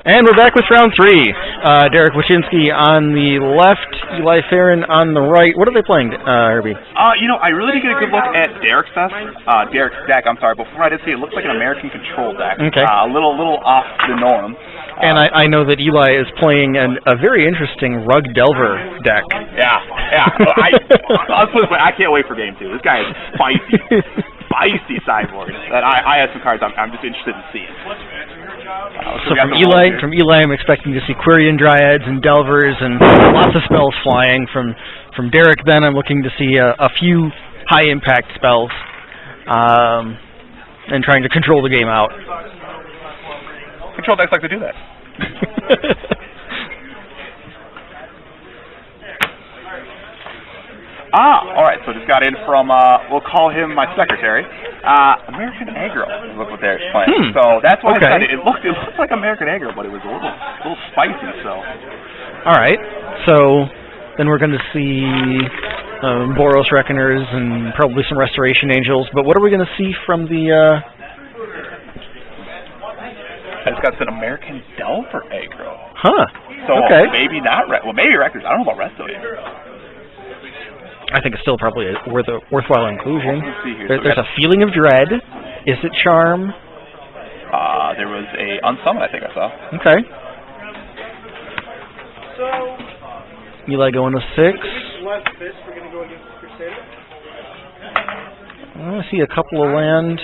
And we're back with round 3. Derek Wochinski on the left, Eli Farin on the right. What are they playing, Herbie? You know, I really didn't get a good look at Derek's deck, I'm sorry. Before I did see it, looked like an American control deck. Okay. A little off the norm. And I know that Eli is playing a very interesting Rug Delver deck. Yeah. I can't wait for game 2. This guy is feisty sideboard. And I have some cards I'm just interested in seeing. So from Eli, I'm expecting to see Quirion Dryads and Delvers and lots of spells flying. From Derek, then I'm looking to see a few high-impact spells and trying to control the game out. Control decks like to do that. Alright, so just got in from, we'll call him my secretary, American Aggro is what they're playing. So that's why I said it looked like American Aggro, but it was a little spicy, so. Alright, so then we're going to see Boros Reckoners and probably some Restoration Angels, but what are we going to see from the, it's got an American Delver Aggro. Huh. So maybe not, maybe Reckoners, I don't know about Restoration. I think it's still probably a worthwhile inclusion. There's a Feeling of Dread. Is it Charm? There was a Unsummon, I think I saw. Okay. Eli going to 6. I see a couple of land.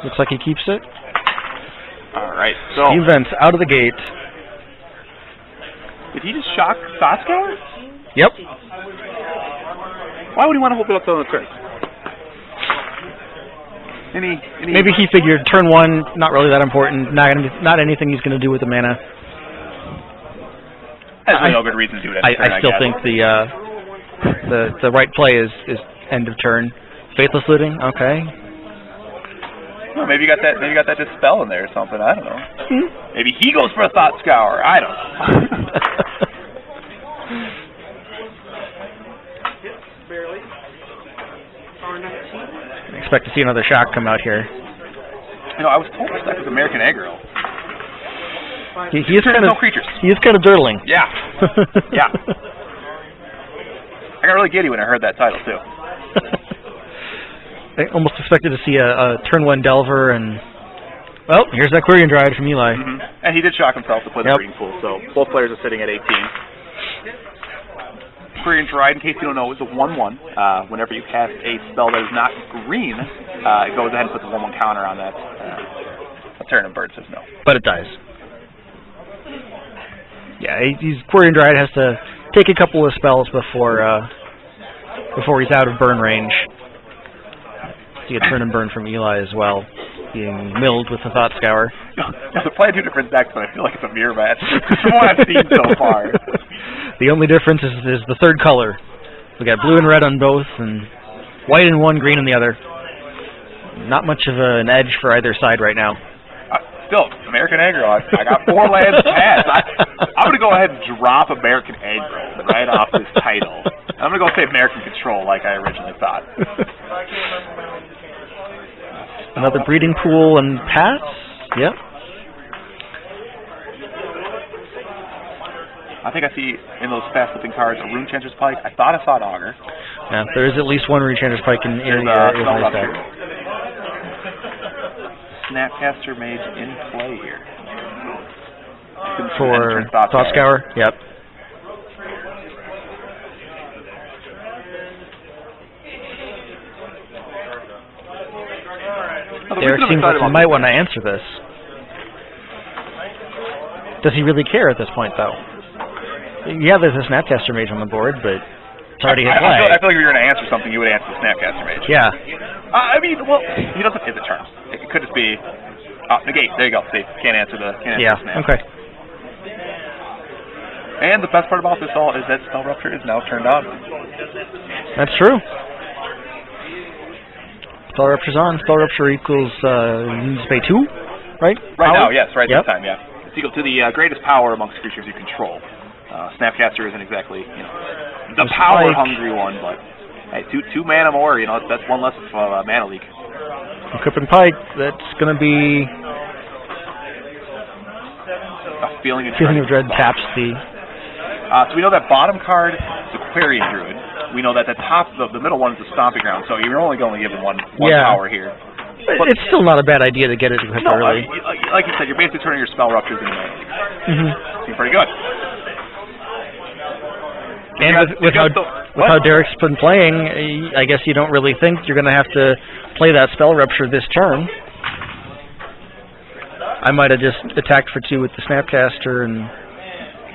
Looks like he keeps it. Alright, so... Events out of the gate. Did he just shock Thoughtscour? Yep. Why would he want to hold it up till the turn? Maybe he figured turn 1, not really that important, not anything he's going to do with the mana. There's no good reason to do it. I still think the right play is end of turn. Faithless Looting, okay. Well, maybe you got that Dispel in there or something. I don't know. Maybe he goes for a Thoughtscour. I don't know. I expect to see another shock come out here. You know, I was told this deck was American Aggro. He is kind of no creatures. He is kind of dirtling. Yeah. Yeah. I got really giddy when I heard that title too. I almost expected to see a turn 1 Delver and... Well, here's that Quirion Dryad from Eli. And he did shock himself to play the breeding pool, so both players are sitting at 18. Quirion Dryad, in case you don't know, is a 1/1. Whenever you cast a spell that is not green, it goes ahead and puts a 1/1 counter on that. A turn and bird says no. But it dies. Yeah, Quirion Dryad has to take a couple of spells before he's out of burn range. See a turn and burn from Eli as well, being milled with the Thoughtscour. They're playing 2 different decks, but I feel like it's a mirror match from what I've seen so far. The only difference is the third color. We got blue and red on both, and white in one, green in the other. Not much of an edge for either side right now. Still, American Aggro. I got 4 lands passed. I'm going to go ahead and drop American Aggro right off this title. I'm going to go say American Control like I originally thought. Another breeding pool and pass? Yep. I think I see in those fast-flipping cards a Rune Chanter's Pike. I thought I saw an Augur. Yeah, there is at least one Rune Chanter's Pike in my deck. Snapcaster Mage in play here. For Thoughtscour? Yep. Derek seems like he might want to answer this. Does he really care at this point, though? Yeah, there's a Snapcaster Mage on the board, but it's already hit play. I feel like if you were going to answer something, you would answer the Snapcaster Mage. Yeah. I mean, well, he doesn't hit the turn. It could just be negate. There you go. See, can't answer the snap. Okay. And the best part about this all is that Spell Rupture is now turned on. That's true. Spell Rupture's on. Spell Rupture equals you need to pay 2, right? Right now, yes. Right this time, yeah. It's equal to the greatest power amongst creatures you control. Snapcaster isn't exactly, the power-hungry one, but hey, two mana more, that's one less of mana leak. Equipping Pike, that's going to be Feeling of Dread taps the... so we know that bottom card is Aquarian Druid. We know that the top, the middle one is the Stomping Ground, so you're only going to give him one power here. But it's still not a bad idea to get it equipped early. Like you said, you're basically turning your spell ruptures into mana. Seems pretty good. And with how Derek's been playing, I guess you don't really think you're going to have to play that spell rupture this turn. I might have just attacked for 2 with the Snapcaster and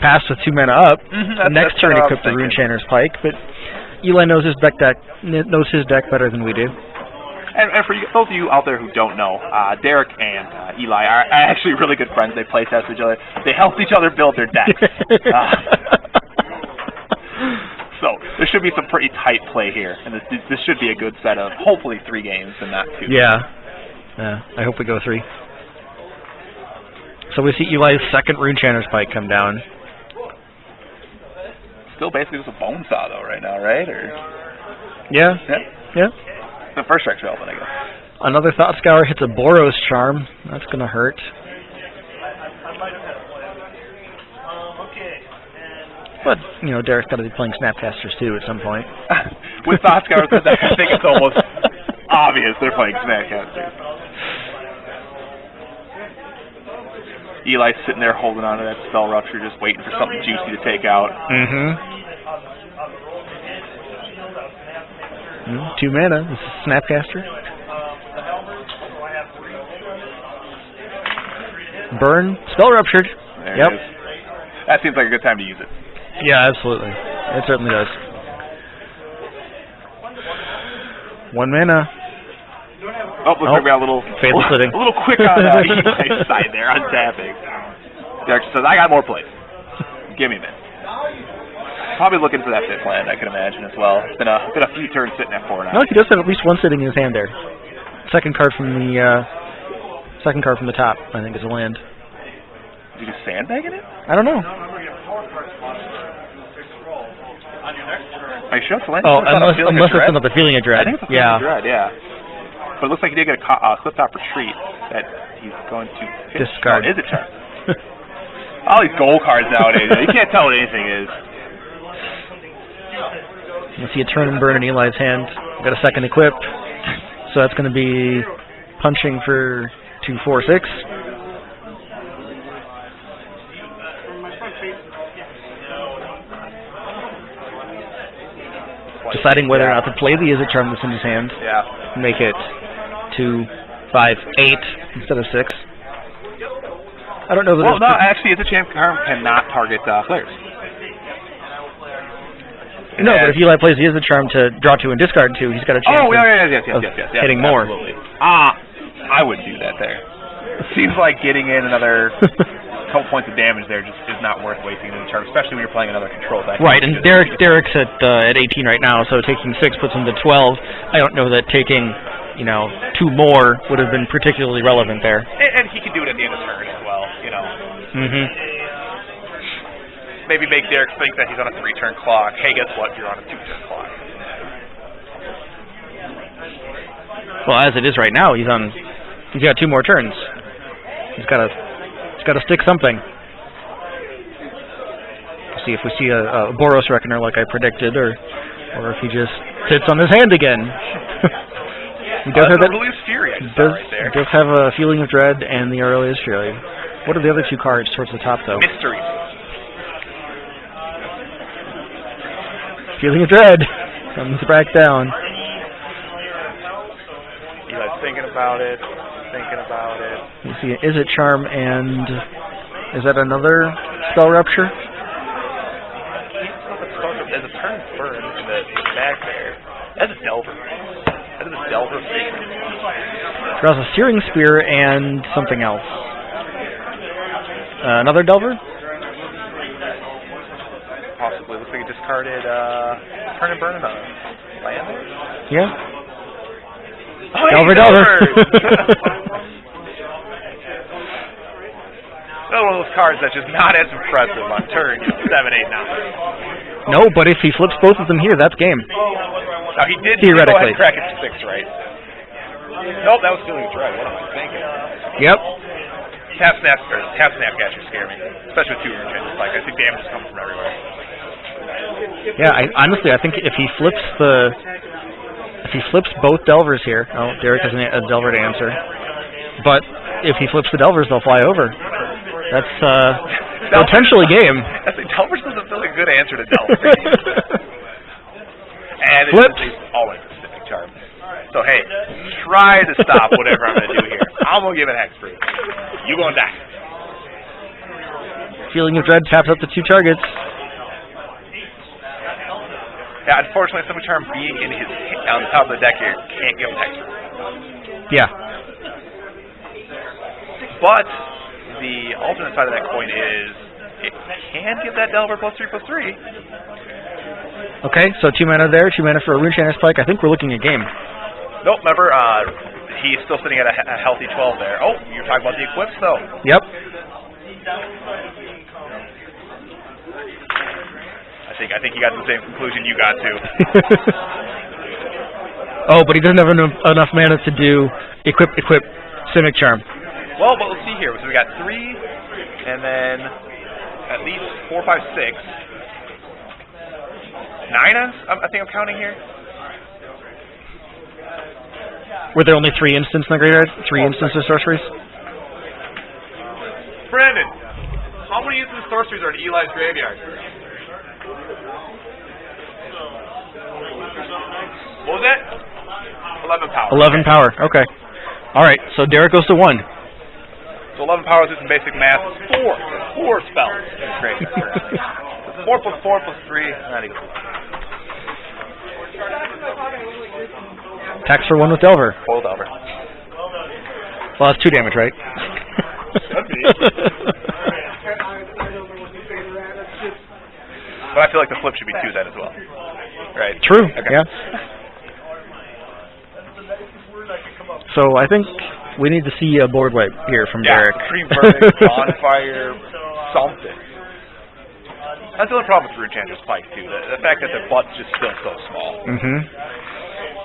passed with 2 mana up. The next turn equip the Runechanter's Pike, but Eli knows his deck better than we do. And for those of you out there who don't know, Derek and Eli are actually really good friends. They play test each other. They help each other build their decks. So there should be some pretty tight play here, and this should be a good set of hopefully 3 games and not 2. Yeah, I hope we go 3. So we see Eli's second Runechanter's Pike come down. Still basically just a bone saw though right now, right? Or yeah. The first strike's relevant, I guess. Another Thought Scour hits a Boros Charm. That's gonna hurt. But you know, Derek's got to be playing Snapcasters too at some point. With Thought Scours, I think it's almost obvious they're playing Snapcasters. Eli's sitting there holding on to that spell rupture, just waiting for something juicy to take out. 2 mana. This is Snapcaster. Burn. Spell ruptured. There it is. That seems like a good time to use it. Yeah, absolutely. It certainly does. 1 mana. Oh, looks like we got a little quick on Eli's side there, untapping. Derek says, I got more plays. Give me a minute. Probably looking for that 5th land, I can imagine, as well. It's been a few turns sitting at 4 now. No, he does have at least 1 sitting in his hand there. Second card from the top, I think, is a land. Is he just sandbagging it? I don't know. Are you sure it's a land? Oh, unless it's another Feeling of Dread. I think it's a Feeling of Dread, yeah. But it looks like he did get a clip-top retreat that he's going to discard. Oh, is it charm? All these gold cards nowadays, you can't tell what anything is. You see a turn and burn in Eli's hand. Got a second equip, so that's going to be punching for 2, 4, 6. Deciding whether or not to play the Izzet Charm that's in his hand. Yeah. Make it 2, 5, 8 instead of 6. I don't know that. Well, no, actually, Izzet Charm cannot target players. No, but if Eli plays the Izzet Charm to draw 2 and discard 2, he's got a chance yes, hitting more. Absolutely. I would do that there. It seems like getting in another couple points of damage there just is not worth wasting in the turn, especially when you're playing another control deck. Right, and Derek's at 18 right now, so taking 6 puts him to 12. I don't know that taking, 2 more would have been particularly relevant there. And he could do it at the end of the turn as well, Maybe make Derek think that he's on a 3-turn clock. Hey, guess what? You're on a 2-turn clock. Well, as it is right now, he's got 2 more turns. He's got to stick something. See if we see a Boros Reckoner like I predicted, or if he just sits on his hand again. He does have that. He does have a Feeling of Dread and the Aurelius Fury. What are the other 2 cards towards the top, though? Mystery. Feeling of Dread comes back down. Eli's thinking about it. You see an Izzet Charm, and is that another Spell Rupture? There's a turn burn in the back there. That's a Delver. That is a Delver Secret. Draws a Searing Spear and something else. Another Delver? Possibly. Looks like he discarded turn and burn in a land. Yeah. Oh, Delver. Another one of those cards that's just not as impressive on turn 7, 8, 9. No, but if he flips both of them here, that's game. Now he did theoretically crack it to 6, right? Nope, that was Feeling of Dread. What am I thinking? Yep. Half snapcasters scare me, especially with 2 rune changes. Like, I think damage is coming from everywhere. Yeah, honestly, I think if he flips both Delvers here, oh, Derek has a Delver to answer, but if he flips the Delvers, they'll fly over. That's potentially game. I think Delvers doesn't feel like a good answer to Delver. And it's always a specific charm. So hey, try to stop whatever I'm going to do here. I'm going to give it Hexproof. You going to die. Feeling of Dread taps up to 2 targets. Yeah, unfortunately, Simic Charm being in his on the top of the deck here can't give him Hexproof. Yeah. But the alternate side of that coin is it can give that Delver +3/+3. Okay, so 2 mana there, 2 mana for a Rune Chanter Spike. I think we're looking at game. Nope, remember, he's still sitting at a healthy 12 there. Oh, you're talking about the equips, though. Yep. I think you got the same conclusion you got to. Oh, but he doesn't have enough mana to do equip Simic Charm. Well, but let's see here. So we got 3, and then at least 4, 5, 6. 9, I think I'm counting here. Were there only 3 instants in the graveyard? 3 instants of sorceries? Brandon, how many instant sorceries are in Eli's graveyard? What was it? 11 power. 11 power, okay. Alright, so Derek goes to 1. So 11 power is some basic math. 4 spells. Great. 4 + 4 + 3, not equal. Tax for 1 with Delver. Full Delver. Well, that's 2 damage, right? Should be. But I feel like the flip should be 2 then as well. Right? True, okay. Yeah. So I think we need to see a board wipe here from Derek. Supreme Verdict, Bonfire, something. That's the only problem with Rune Chanter Spike, too. The fact that the butt's just still so small. Mm-hmm.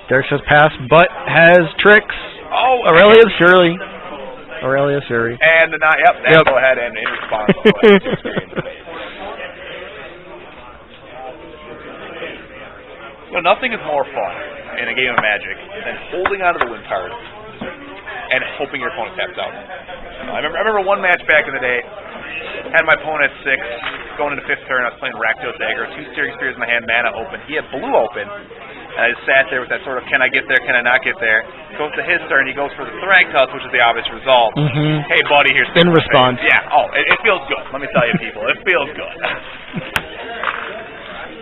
Derek says pass, but has tricks. Oh, Aurelia's Fury. Aurelia's Fury. And the yep. Go ahead and in response. Go ahead and experience the base. You know, nothing is more fun in a game of Magic than holding onto the win card and hoping your opponent taps out. I remember one match back in the day. Had my opponent at 6, going into 5th turn. I was playing Rakdos Dagger, 2 Searing Spears in my hand, mana open. He had blue open, and I just sat there with that sort of, can I get there, can I not get there? Goes to his turn, he goes for the Thragtusk, which is the obvious result. Mm-hmm. Hey, buddy, here's in response. Yeah, it feels good. Let me tell you, people, it feels good.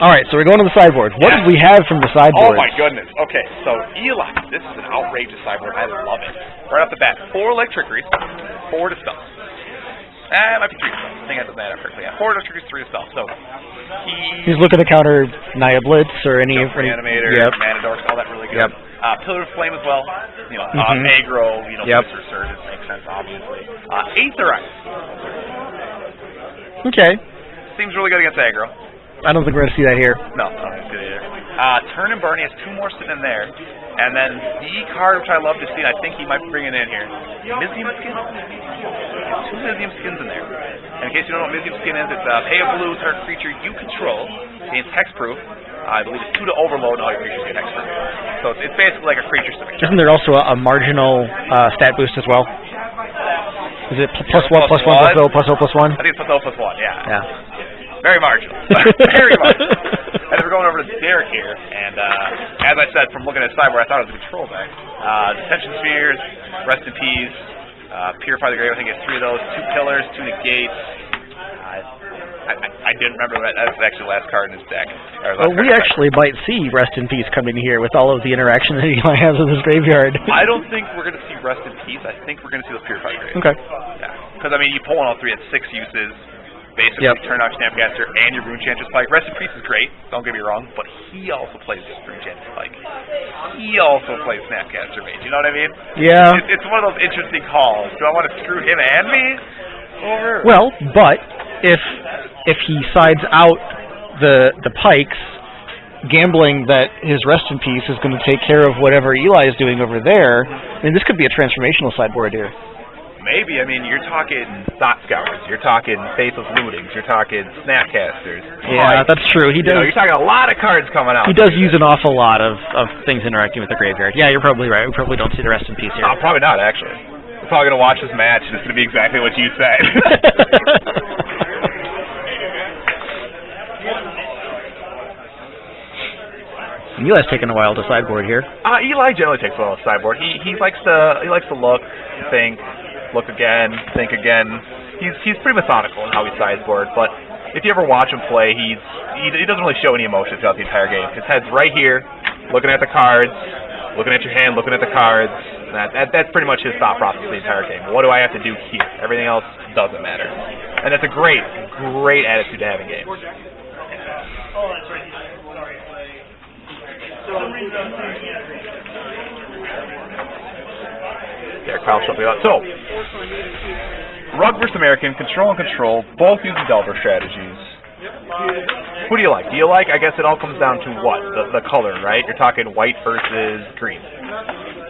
All right, so we're going to the sideboard. What did we have from the sideboard? Oh, my goodness. Okay, so Eli, this is an outrageous sideboard. I love it. Right off the bat, 4 Leg Trickeries, 4 Dispels. It might be 3 Dispels. I think I did that correctly. Yeah, 4 Leg Trickeries, 3 Dispels. So he's looking to counter Naya Blitz or any Animator, Mana Dorks, all that really good. Yep. Pillar of Flame as well. You know, aggro, you know, Resurgence makes sense, obviously. Aetherize. Okay. Seems really good against aggro. I don't think we're going to see that here. No, I don't see it either. Turn and Burn, he has 2 more sitting in there. And then the card, which I love to see, and I think he might be bringing in here, Mizium Skin. There's 2 Mizium Skins in there. And in case you don't know what Mizium Skin is, it's pay a blue, target creature you control, gains hexproof. I believe it's 2 to overload, and all your creatures get hexproof. So it's basically like a creature signature. Isn't there also a marginal stat boost as well? Is it +1, +1, +0, +1? I think it's +0, +1, yeah. Very marginal. Very marginal. And then we're going over to Derek here, and as I said, from looking at sideboard, I thought it was a control deck. Detention Spheres, Rest in Peace, Purify the Grave, I think it's 3 of those, 2 Pillars, 2 Negates. I didn't remember that. That's actually the last card in his deck. Well, we actually might see Rest in Peace coming here with all of the interaction that Eli has with his graveyard. I don't think we're going to see Rest in Peace. I think we're going to see the Purify the Grave. Okay. Yeah. Because, I mean, you pull on all 3 at 6 uses. Basically, turn off Snapcaster and your Rune Chanter Spike. Rest in Peace is great, don't get me wrong, but he also plays Rune Chanter Spike. He also plays Snapcaster Mage, you know what I mean? Yeah. It's one of those interesting calls. Do I want to screw him and me over? Well, but if he sides out the Pikes, gambling that his Rest in Peace is going to take care of whatever Eli is doing over there, I mean, this could be a transformational sideboard here. Maybe. I mean, you're talking Thought Scours, you're talking Faithless Lootings, you're talking Snapcasters. Yeah, that's true. He does. You're talking a lot of cards coming out. He does use an awful lot of things interacting with the graveyard. Yeah, you're probably right. We probably don't see the rest in peace here. Probably not, actually. We're probably going to watch this match, and it's going to be exactly what you said. Eli's taking a while to sideboard here. Eli generally takes a while to sideboard. He likes to look, think again, think again. He's pretty methodical in how he sideboards. But if you ever watch him play, he doesn't really show any emotion throughout the entire game. His head's right here, looking at the cards, looking at your hand, looking at the cards. That's pretty much his thought process the entire game. What do I have to do here? Everything else doesn't matter. And that's a great attitude to have in games. Derek Powell something out. So, Rug versus American, control and control, both using Delver strategies. Who do you like? I guess it all comes down to what? The color, right? You're talking white versus green.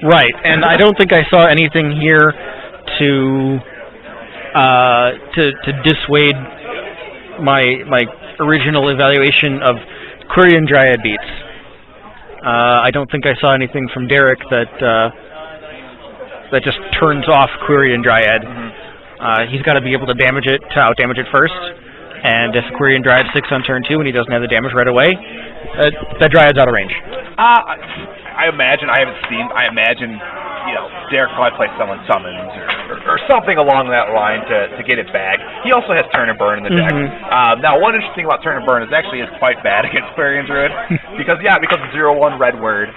Right, and I don't think I saw anything here to dissuade my original evaluation of Quirion Dryad beats. I don't think I saw anything from Derek that just turns off Quirion Dryad. He's got to be able to damage it to out-damage it first, and if Quirion Dryad 6 on turn 2 and he doesn't have the damage right away, that Dryad's out of range. I imagine, Derek probably plays someone summons or something along that line to get it back. He also has Turn and Burn in the deck. Now, one interesting thing about Turn and Burn is actually is quite bad against Quirion Druid because it's 0/1 weird.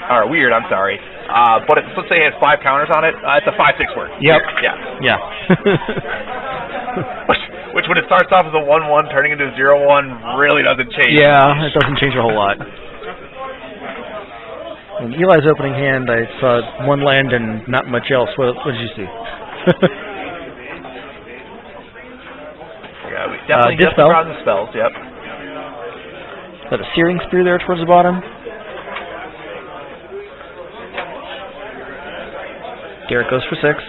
But let's say it has 5 counters on it. It's a 5/6 word. Yep. Yeah. Yeah. Which when it starts off as a 1/1, turning into a 0/1 really doesn't change. Yeah, it doesn't change a whole lot. In Eli's opening hand, I saw 1 land and not much else. What did you see? Yeah, we definitely Dispel. around the spells, yep. Is that a Searing Spear there towards the bottom? Derek goes for 6.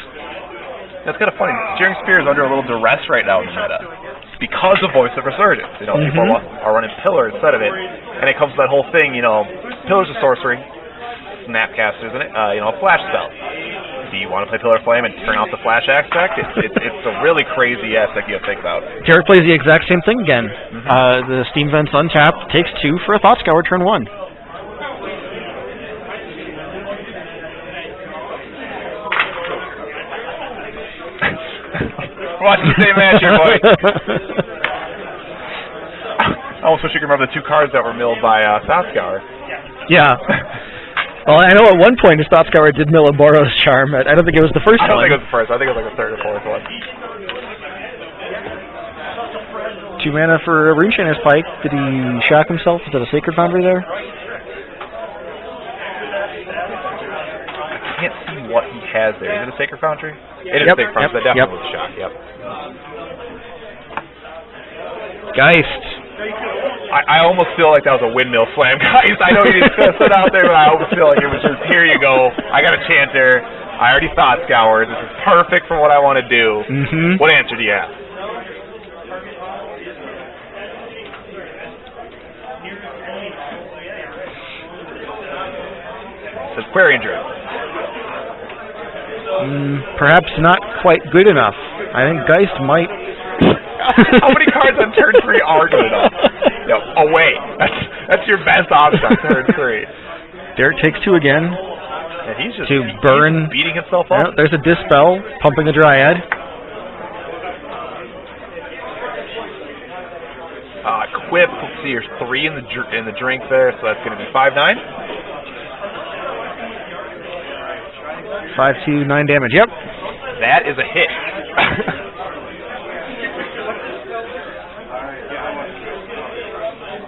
That's kind of funny. Searing Spear is under a little duress right now in the meta because of Voice of Resurgence. People are running Pillar instead of it, and it comes to that whole thing. Pillar's a sorcery, Snapcasters in it. A flash spell. Do you want to play Pillar Flame and turn off the flash aspect? It's a really crazy aspect you have to think about. Derek plays the exact same thing again. The Steam Vent's untapped, takes 2 for a Thought Scour turn 1. Watching the same match here, boy. I almost wish you could remember the 2 cards that were milled by Thought Scour. Yeah. Well, I know at one point his Thought Scour did mill a Boros Charm. I don't think it was the first one. I don't think it was the first. I think it was like the 3rd or 4th one. 2 mana for a Runeshiner's Pike. Did he shock himself? Is that a Sacred Foundry there? I can't see what he has there. Is it a Sacred Foundry? It is a Sacred Foundry. That definitely was a shock, yep. Geist. I almost feel like that was a windmill slam, guys. I know you didn't sit out there, but I almost feel like it was just, here you go. I got a Chanter. I already Thought Scour. This is perfect for what I want to do. What answer do you have? It says Quirion Druid. Perhaps not quite good enough. I think Geist might... How many cards on turn 3 are good enough? Away. That's your best option on turn 3. Derek takes 2 again. And he's just burn. He's beating himself up. There's a Dispel, pumping the Dryad. Quip. Let's see, there's 3 in the drink there, so that's going to be 5/9. 5/2, 9 damage. Yep. That is a hit.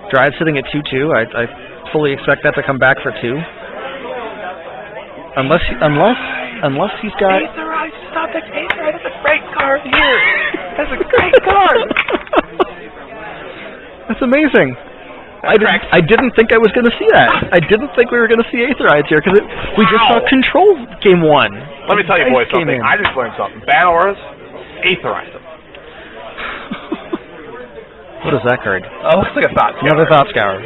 Dryad sitting at 2/2. I fully expect that to come back for 2. Unless he's got. Aetherite, stop that Aetherite. That's a great card here. That's a great card. That's amazing. I didn't think I was going to see that. I didn't think we were going to see Aetherites here because we just saw Control game 1. Let me tell you boys something. I just learned something. Battle Auras Aetherize him. What is that card? Oh, looks like a Thought Scour. Another Thought Scour.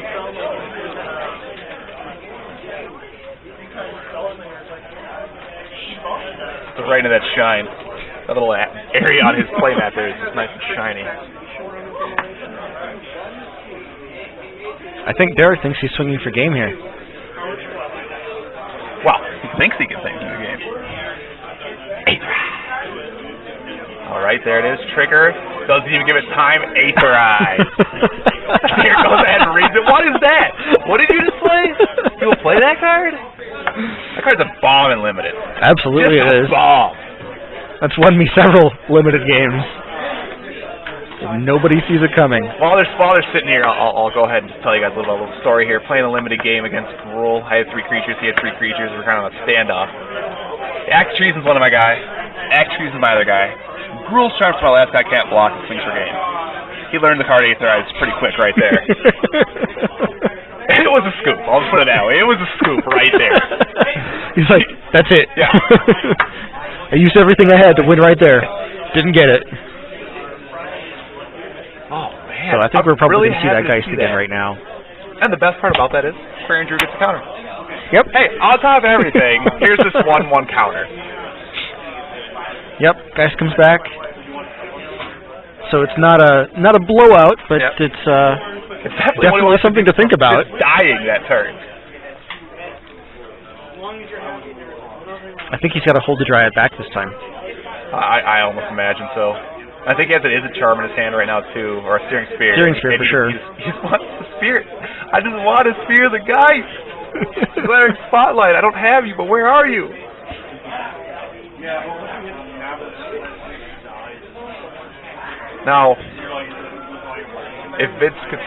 Right into that shine. That little area on his playmat there is just nice and shiny. I think Derek thinks he's swinging for game here. Well, he thinks he can think in the game. Alright, there it is. Trigger. Doesn't even give it time. Aetherize. Here goes ahead and reads it. What is that? What did you just play? You will play that card? That card's a bomb in Limited. Absolutely just it is. A bomb. That's won me several Limited games. Nobody sees it coming. While they're sitting here, I'll go ahead and just tell you guys a little story here. Playing a Limited game against Gruel. I had 3 creatures, he had 3 creatures. We're kind of a standoff. Axe Treason's one of my guys. Axe Treason's my other guy. Gruel's Charms my last guy can't block and swings for game. He learned the card Aetherize pretty quick right there. It was a scoop. I'll just put it that way. It was a scoop right there. He's like, that's it. Yeah. I used everything I had to win right there. Didn't get it. Oh, man. So I think we're probably really going to see that Geist again right now. And the best part about that is Farin Drew gets a counter. Yep. Hey, on top of everything, here's this 1/1 counter. Yep, Geist comes back. So it's not a blowout, but yep. it's definitely something to think about. Just dying that turn. I think he's got to hold the Dryad back this time. I almost imagine so. I think he has a charm in his hand right now too, or a Searing Spear. Searing Spear for sure. He just wants to spear. I just want to spear the Geist. Glaring Spotlight. I don't have you, but where are you? Now, if Vince could,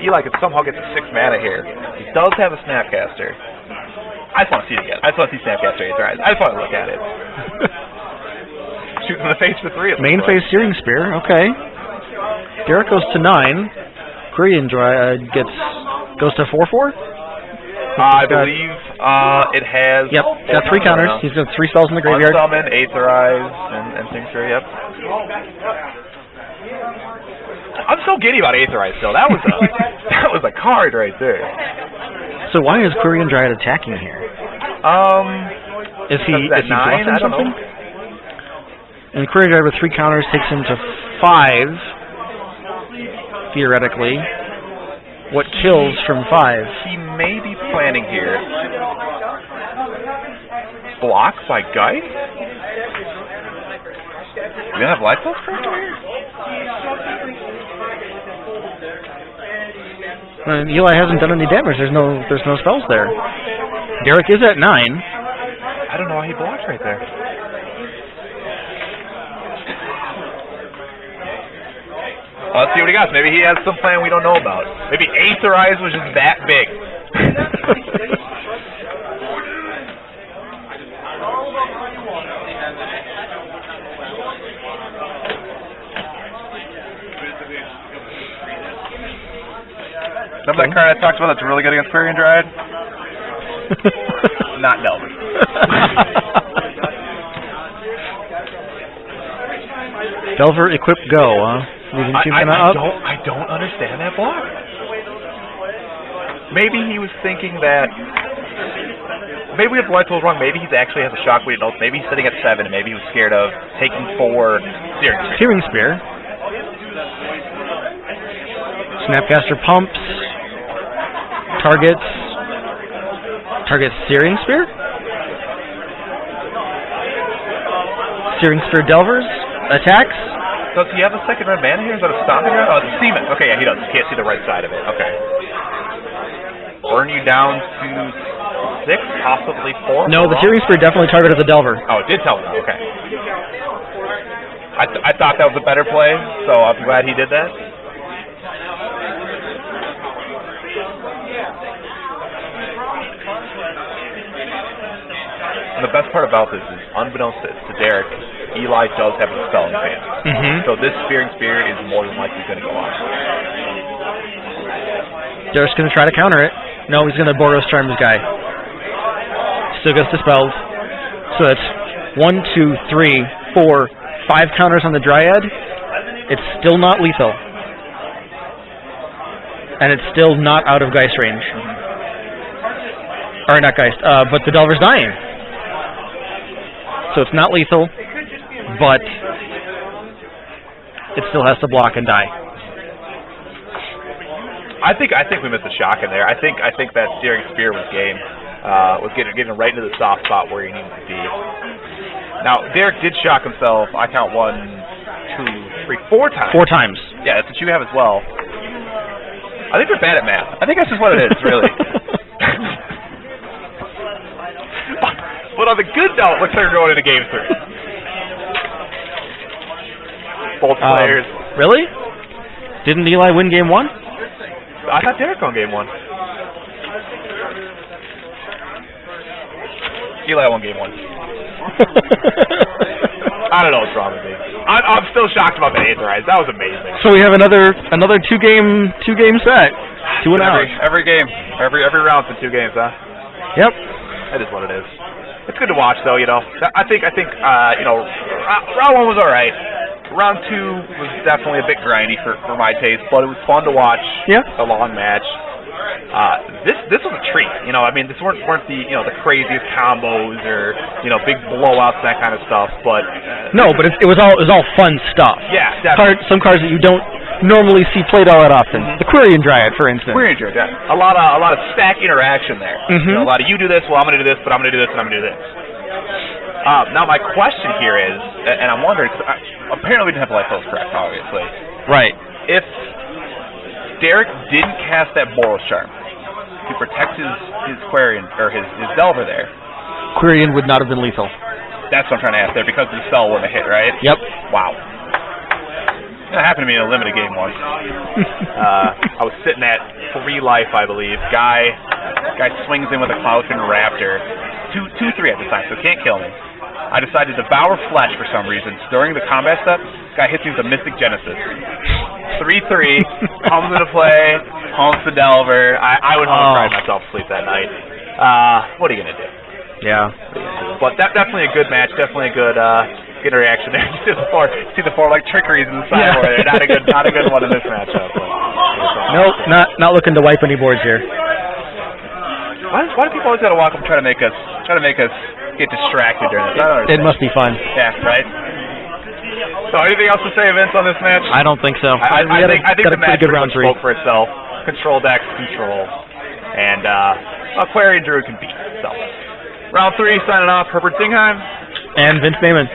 Eli could somehow get to 6 mana here. He does have a Snapcaster. I just want to see it again. I just want to see Snapcaster Aetherize. I just want to look at it. Shoots in the face for 3. Main phase Searing Spear. Okay. Derek goes to 9. Korean goes to 4/4. I believe it has. Yep, got 3 counters. He's got 3 spells in the graveyard. Unsummon, Aetherize, and things through. Yep. I'm so giddy about Aetherize still. That was a card right there. So why is Korean Dryad attacking here? Is he bluffing something? And Korean Dryad with 3 counters takes him to 5. Theoretically. What kills from 5? He may be planning here. Block by Geist? Do you have life spells for him here? Eli hasn't done any damage. There's no spells there. Derek is at 9. I don't know why he blocked right there. Well, let's see what he got. Maybe he has some plan we don't know about. Maybe Aetherize was just that big. Remember that card I talked about that's really good against Korean Dryad? Not Delver. Delver, equip, go, huh? I don't understand that block. Maybe he was thinking that... Maybe we have the light tools wrong. Maybe he actually has a Shockwave notes. Maybe he's sitting at 7, and maybe he was scared of taking 4 Searing Spear. Snapcaster pumps. Targets Searing Spear? Searing Spear Delvers. Attacks. Does he have a second red mana here? Is that a stomping ground? Oh, it's a Seaman. Okay, yeah, he does. You can't see the right side of it. Okay. Burn you down to 6, possibly 4? No, the Searing Spear definitely targeted the Delver. Oh, it did tell me. Okay. I thought that was a better play, so I'm glad he did that. And the best part about this is, unbeknownst to Derek, Eli does have a spell in his hand. So this Searing Spear is more than likely going to go off. Derek's going to try to counter it. No, he's going to Boros Charm his guy. Still gets dispelled. So it's 1, 2, 3, for 5 counters on the Dryad, it's still not lethal. And it's still not out of Geist range. Or not Geist, but the Delver's dying. So it's not lethal, but it still has to block and die. I think we missed a shock in there. I think that Steering Spear was game. Was getting right into the soft spot where he needed to be. Now, Derek did shock himself. I count 1, 2, 3, 4 times. 4 times. Yeah, that's what you have as well. I think they're bad at math. I think that's just what it is, really. But on the good note, looks like we're going into Game 3. Both players. Really? Didn't Eli win Game 1? I thought Derek won Game 1. Eli won Game 1. I don't know what's wrong with me. I'm still shocked about the Aetherize. That was amazing. So we have another 2-game set. 2 and out. Every game. Every round's in 2 games, huh? Yep. That is what it is. It's good to watch, though. You know, I think you know, round 1 was all right. Round 2 was definitely a bit grindy for my taste, but it was fun to watch. Yeah. A long match. This was a treat. You know, I mean, this weren't the the craziest combos or big blowouts, that kind of stuff. But no, but it was all fun stuff. Yeah, definitely. Some cards that you don't normally see played all that often. The Quirion Dryad, for instance. Quirion Dryad, yeah. A lot of stack interaction there. A lot of you do this, well I'm going to do this, but I'm going to do this, and I'm going to do this. Now my question here is, and I'm wondering, apparently we didn't have life host correct, obviously. Right. If Derek didn't cast that Boros Charm to protect his Quirion, or his Delver there, Quirion would not have been lethal. That's what I'm trying to ask there, because the spell wouldn't have hit, right? Yep. Wow. That happened to me in a limited game once. I was sitting at 3 life, I believe. Guy swings in with a Cloudfin Raptor. 2-3 at the time, so can't kill me. I decided to Devour Flesh for some reason. During the combat step, guy hits me with a Mystic Genesis. 3-3, comes into play, pumps the Delver. I would have cried myself to sleep that night. What are you going to do? Yeah. But definitely a good match, definitely a good interaction there. You see the four like trickeries in the sideboard there. Not a good one in this matchup. Nope, not looking to wipe any boards here. Why do people always gotta walk up and try to make us get distracted during this? I don't understand. It must be fun. Yeah, right. So anything else to say, Vince, on this match? I don't think so. I think the match good round 3 spoke for itself. Control decks, control, and Quirion Druid can beat. So round 3, signing off. Herbert Zingsheim and Vince Naimon.